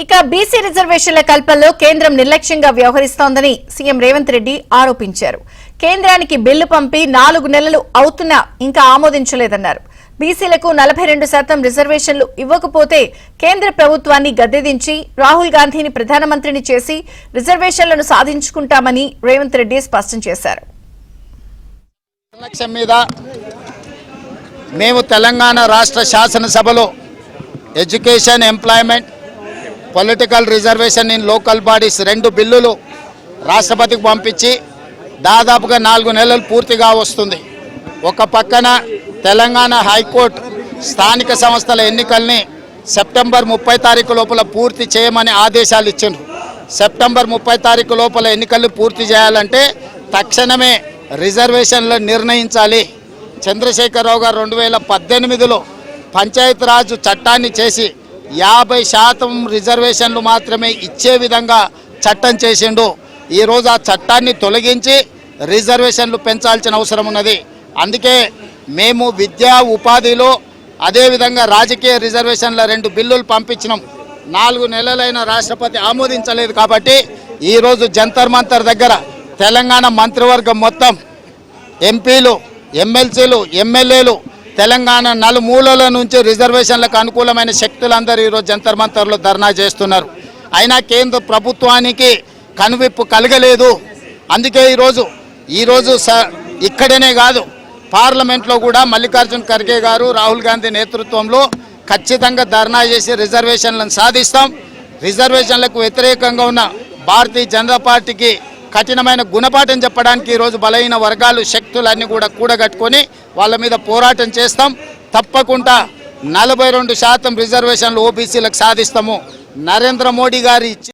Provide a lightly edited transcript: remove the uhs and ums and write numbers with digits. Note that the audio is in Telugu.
ఇక బీసీ రిజర్వేషన్ల కల్పనలో కేంద్రం నిర్లక్ష్యంగా వ్యవహరిస్తోందని సీఎం రేవంత్ రెడ్డి ఆరోపించారు. కేంద్రానికి బిల్లు పంపి 4 నెలలు అవుతున్నా ఇంకా ఆమోదించలేదన్నారు. బీసీలకు 42% రిజర్వేషన్లు ఇవ్వకపోతే కేంద్ర ప్రభుత్వాన్ని గద్దెదించి రాహుల్ గాంధీని ప్రధానమంత్రిని చేసి రిజర్వేషన్లను సాధించుకుంటామని రేవంత్ రెడ్డి స్పష్టం చేశారు. మేము తెలంగాణ రాష్ట్ర శాసనసభలో education, employment, political reservation in local bodies 2 బిల్లులు రాష్ట్రపతికి పంపించి దాదాపుగా 4 నెలలు పూర్తిగా వస్తుంది. ఒక పక్కన తెలంగాణ హైకోర్టు స్థానిక సంస్థల ఎన్నికల్ని సెప్టెంబర్ 30 తారీఖు లోపల పూర్తి చేయమని ఆదేశాలు ఇచ్చిండ్రు. సెప్టెంబర్ 30 తారీఖు లోపల ఎన్నికలు పూర్తి చేయాలంటే తక్షణమే రిజర్వేషన్లు నిర్ణయించాలి. చంద్రశేఖరరావు గారు 2018లో పంచాయతీరాజ్ చట్టాన్ని చేసి 50% రిజర్వేషన్లు మాత్రమే ఇచ్చే విధంగా చట్టం చేసిండు. ఈరోజు ఆ చట్టాన్ని తొలగించి రిజర్వేషన్లు పెంచాల్సిన అవసరం ఉన్నది. అందుకే మేము విద్యా, ఉపాధిలో అదేవిధంగా రాజకీయ రిజర్వేషన్ల 2 బిల్లులు పంపించినాం. 4 నెలలైన రాష్ట్రపతి ఆమోదించలేదు. కాబట్టి ఈరోజు జంతర్ మంతర్ దగ్గర తెలంగాణ మంత్రివర్గం మొత్తం ఎంపీలు, ఎమ్మెల్సీలు, ఎమ్మెల్యేలు తెలంగాణ నలుమూలల నుంచి రిజర్వేషన్లకు అనుకూలమైన శక్తులందరూ ఈరోజు జంతర్ మంతర్లో ధర్నా చేస్తున్నారు. అయినా కేంద్ర ప్రభుత్వానికి కనువిప్పు కలగలేదు. అందుకే ఈరోజు ఇక్కడనే కాదు, పార్లమెంట్లో కూడా మల్లికార్జున్ ఖర్గే గారు, రాహుల్ గాంధీ నేతృత్వంలో ఖచ్చితంగా ధర్నా చేసి రిజర్వేషన్లను సాధిస్తాం. రిజర్వేషన్లకు వ్యతిరేకంగా ఉన్న భారతీయ జనతా పార్టీకి కఠినమైన గుణపాఠం చెప్పడానికి ఈరోజు బలహీన వర్గాలు, శక్తులన్నీ కూడా కూడగట్టుకొని వాళ్ళ మీద పోరాటం చేస్తాం. తప్పకుండా 42% రిజర్వేషన్లు ఓబీసీలకు సాధిస్తాము. నరేంద్ర మోడీ గారి